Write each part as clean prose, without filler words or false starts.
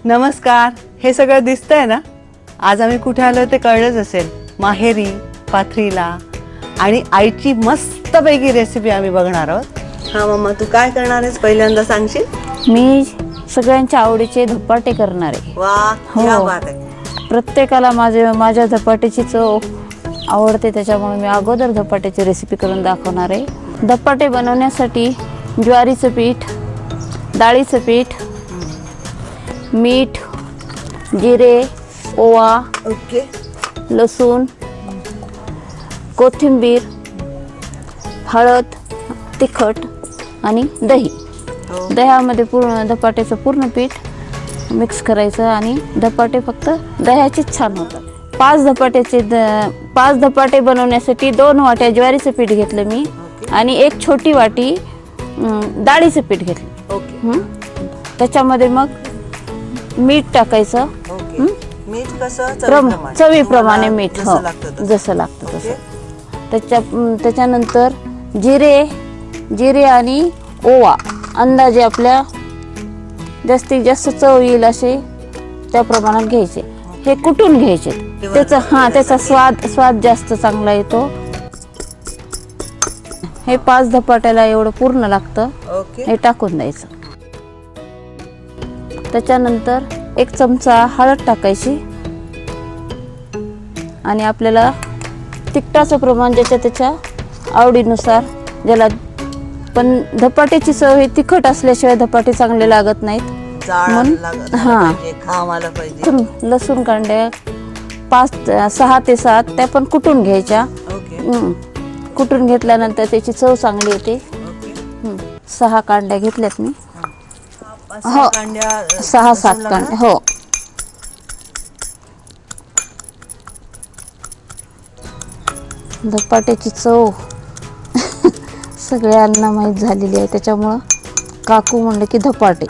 नमस्कार. हे सगळं दिसतंय ना? आज आम्ही कुठे आलो ते कळलंच असेल. माहेरी, पाथरीला आणि आईची मस्तपैकी रेसिपी आम्ही बघणार आहोत. हा मम्मा, तू काय करणार आहेस पहिल्यांदा सांगशील? मी सगळ्यांच्या आवडीचे धपाटे करणार आहे. वा, क्या बात आहे. प्रत्येकाला माझ्या धपाट्याची चव आवडते, त्याच्यामुळे मी अगोदर धपाट्याची रेसिपी करून दाखवणार आहे. धपाटे बनवण्यासाठी ज्वारीचं पीठ, डाळीचं पीठ, मीठ, जिरे, ओवा, ओके, लसूण, कोथिंबीर, हळद, तिखट आणि दही. दह्यामध्ये पूर्ण धपाट्याचं पूर्ण पीठ मिक्स करायचं आणि धपाटे फक्त दह्याचेच छान होतात. 5 धपाटे बनवण्यासाठी 2 वाट्या ज्वारीचं पीठ घेतलं मी आणि 1 छोटी वाटी डाळीचं पीठ घेतलं. ओके. त्याच्यामध्ये मग मीठ टाकायचं. मीठ कसं? चवीप्रमाणे मीठ, जसं लागतं तसं. त्याच्यानंतर जिरे आणि ओवा अंदाजे आपल्या जास्तीत जास्त चव येईल असे त्या प्रमाणात घ्यायचे. हे कुटून घ्यायचे. त्याचा स्वाद जास्त चांगला येतो. हे 5 धपाट्याला एवढं पूर्ण लागतं. हे टाकून द्यायचं. त्याच्यानंतर 1 चमचा हळद टाकायची आणि आपल्याला तिखटाचं प्रमाण त्याच्या आवडीनुसार, ज्याला पण धपाट्याची चव ही तिखट असल्याशिवाय धपाटे चांगले लागत नाहीत. लसूण कांड्या 6 ते 7 त्या पण कुटून घ्यायच्या. कुटून घेतल्यानंतर त्याची चव चांगली येते. 6 कांड्या घेतल्यात मी. हो, 6-7 कांड्या. हो. धपाट्याची चव सगळ्यांना माहीत झालेली आहे, त्याच्यामुळं काकू म्हणलं की धपाटे.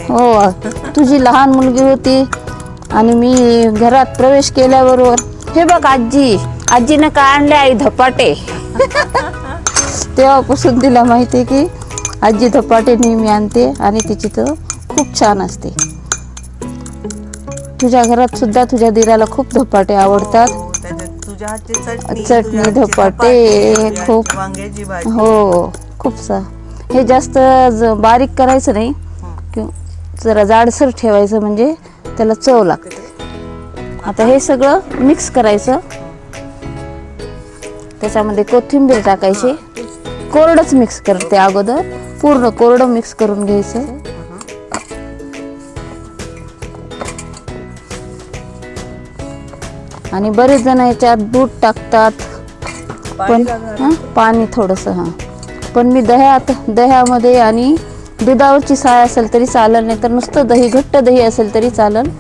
हो, तुझी लहान मुलगी होती आणि मी घरात प्रवेश केल्याबरोबर, हे बघ आजीनं काय आणले आई? धपाटे. तेव्हापासून तिला माहिती आहे की आजी धपाटे नेहमी आणते आणि तिची तर खूप छान असते. तुझ्या घरात सुद्धा तुझ्या दिराला खूप धपाटे आवडतात. चटणी, धपाटे खूप. हो, खूप हे जास्त बारीक करायचं नाही, जरा जाडसर ठेवायचं म्हणजे त्याला चव लागते. आता हे सगळं मिक्स करायचं. त्याच्यामध्ये कोथिंबीर टाकायची. कोरडंच मिक्स करते अगोदर, पूर्ण कोरडं मिक्स करून घ्यायचं. आणि बरेच जण याच्यात दूध टाकतात, पण पाणी थोडंसं. पण मी दह्यामध्ये आणि दुधावरची साय असेल तरी चालेल, नाही तर नुसतं दही, घट्ट दही असेल तरी चालेल,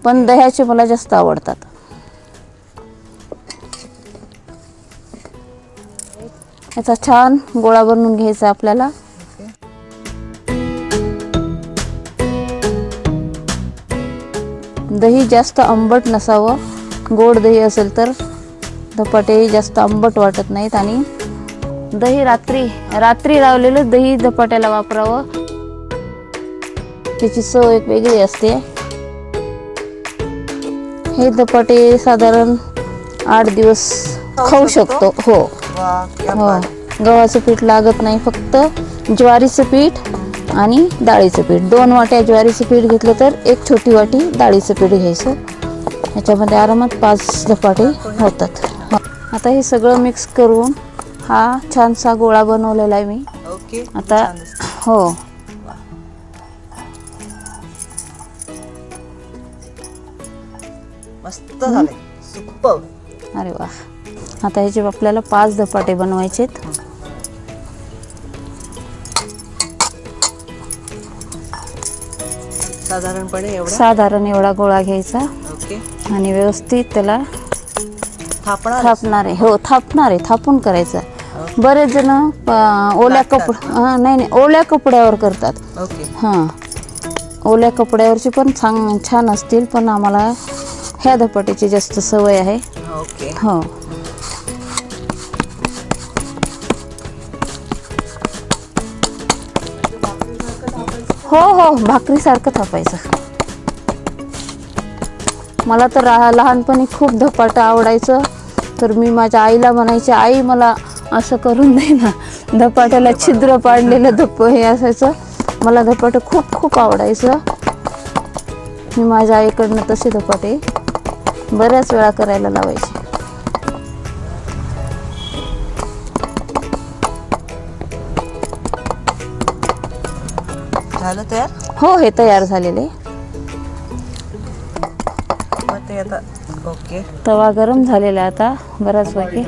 पण दह्याचे मला जास्त आवडतात. याचा छान गोळा बनवून घ्यायचा आपल्याला. दही जास्त आंबट नसावं. गोड दही असेल तर धपाटे जास्त आंबट वाटत नाहीत. आणि दही रात्री लावलेलं दही धपाट्याला वापरावं, त्याची चव एक वेगळी असते. हे धपाटे साधारण 8 दिवस खाऊ शकतो. हो, गव्हाचं पीठ लागत नाही, फक्त ज्वारीचं पीठ आणि डाळीचं पीठ. 2 वाट्या ज्वारीचं पीठ घेतलं तर 1 छोटी वाटी डाळीचं पीठ घ्यायचं. ह्याच्यामध्ये आरामात 5 धपाटे होतात. आता हे सगळं मिक्स करून हा छानसा गोळा बनवलेला आहे मी. आता हो, मस्त झाले, सुपर. अरे वा. आता ह्याचे आपल्याला 5 धपाटे बनवायचे. साधारण एवढा गोळा घ्यायचा आणि व्यवस्थित त्याला थापणार आहे. हो, थापून करायचं. बरेच जण ओल्या कपड्यावर करतात. ओल्या कपड्यावरची पण छान असतील, पण आम्हाला ह्या धपाट्याची जास्त सवय आहे. हो. हो हो, भाकरीसारखं थापायचं. मला तर लहानपणी खूप धपाटं आवडायचं. तर मी माझ्या आईला म्हणायचे, आई मला असं करून दे ना. धपाट्याला छिद्र पाडलेलं हे असायचं. मला धपाटं खूप खूप आवडायचं. मी माझ्या आईकडनं तसे धपाटे बऱ्याच वेळा करायला लावायचे. झालं तयार? हो, हे तयार झालेले. मग ते आता ओके. तवा गरम झालेला आता बराच पैकी.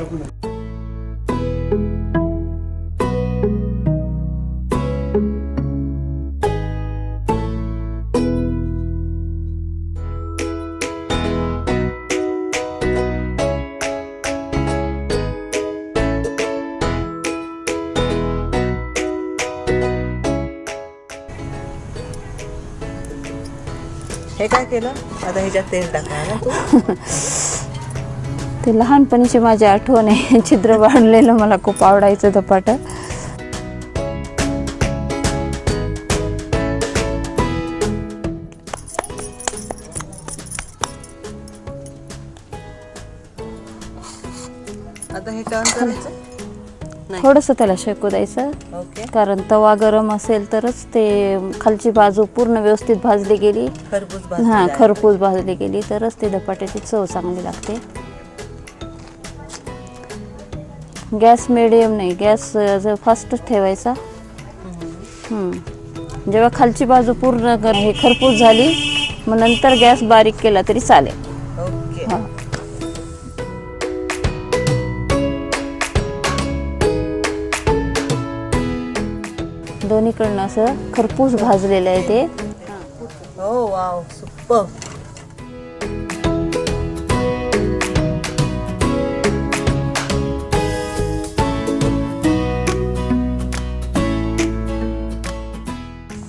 हे काय केलं आता? ह्याच्यात तेल टाकणार ना तू? ते लहानपणीची माझी आठवण आहे. छिद्र पाडलेलं मला खूप आवडायचं धपाटं. आता हे टर्न करायचं. थोडंसं त्याला शेकू द्यायचं. ओके. कारण तवा गरम असेल तरच ते खालची बाजू पूर्ण व्यवस्थित भाजली गेली. खरपूस भाजली गेली तरच ते धपाट्याची चव चांगली लागते. गॅस मिडियम नाही, गॅस फास्टच ठेवायचा. जेव्हा खालची बाजू पूर्ण हे खरपूस झाली मग नंतर गॅस बारीक केला तरी चालेल. ओके. हां. दोन्हीकडनं असं खरपूस भाजलेलं आहे ते. हो, वाव, सुपर.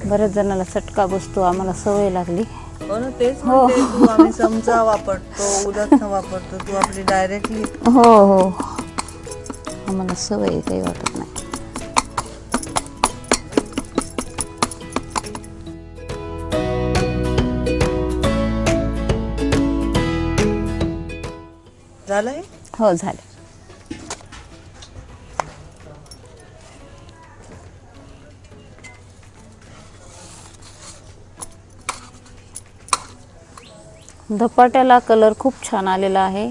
बऱ्याच जणांना चटका बसतो, आम्हाला सवय लागली. हो ना, तेच म्हणते तू. आम्ही चमचा वापरतो, उलटनं वापरतो, तू आपली डायरेक्टली. हो हो, आम्हाला सवय काही वाटत नाही. झालं हे? हो, झालं. धपाट्याला कलर खूप छान आलेला आहे.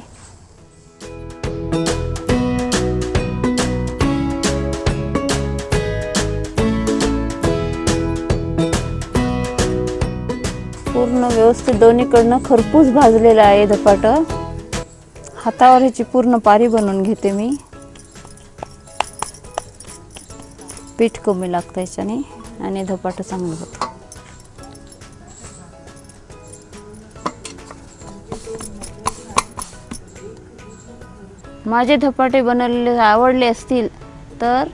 पूर्ण व्यवस्थित दोन्हीकडनं खरपूस भाजलेलं आहे धपाटं. हातावर ह्याची पूर्ण पारी बनवून घेते मी. पीठ कमी लागतं याच्याने आणि धपाटं चांगलं होतं. माझे धपाटे बनवलेले आवडले असतील तर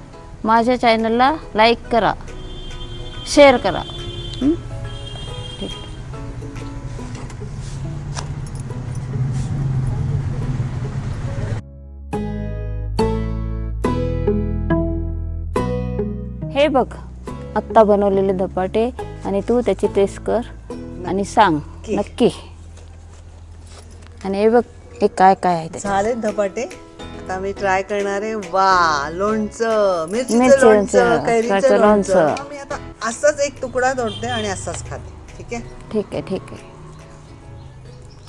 माझ्या चॅनलला लाईक करा, शेअर करा. ठीक. हे बघ आत्ता बनवलेले धपाटे आणि तू त्याची टेस्ट कर आणि सांग नक्की. आणि हे बघ हे काय काय आहे ते. झाले धपाटे. आता मी ट्राय करणार आहे. वा, लोणचं, मिरचीचं लोणचं, कैरीचं लोणचं. मी आता असाच एक तुकडा तोडते आणि असाच खाते. ठीक आहे? ठीक आहे, ठीक आहे.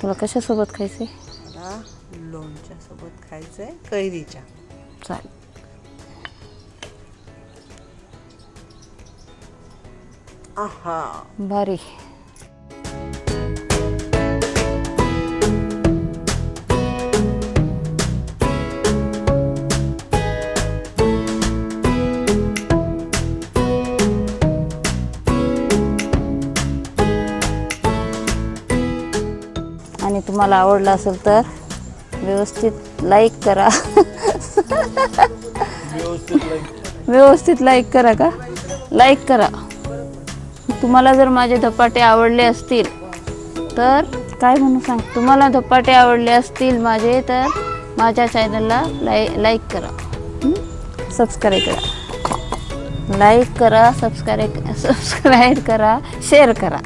तुला कशासोबत खायचंय? मला लोणच्या सोबत खायचंय, कैरीच्या. चालेल. आहा, भारी. आणि तुम्हाला आवडला असेल तर व्यवस्थित लाईक करा. व्यवस्थित लाईक करा का? लाईक करा. तुम्हाला जर माझे धपाटे आवडले असतील तर काय म्हणू सांग. तुम्हाला धपाटे आवडले असतील माझे तर माझ्या चॅनलला लाईक करा, सबस्क्राईब करा. लाईक करा, सबस्क्राईब करा, शेअर करा.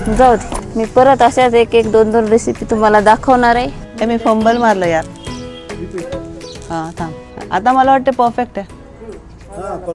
जाऊ दे, मी परत अशाच एक दोन रेसिपी तुम्हाला दाखवणार आहे. हे मी फंबल मारलं यार. हा थांब, आता मला वाटतं परफेक्ट आहे.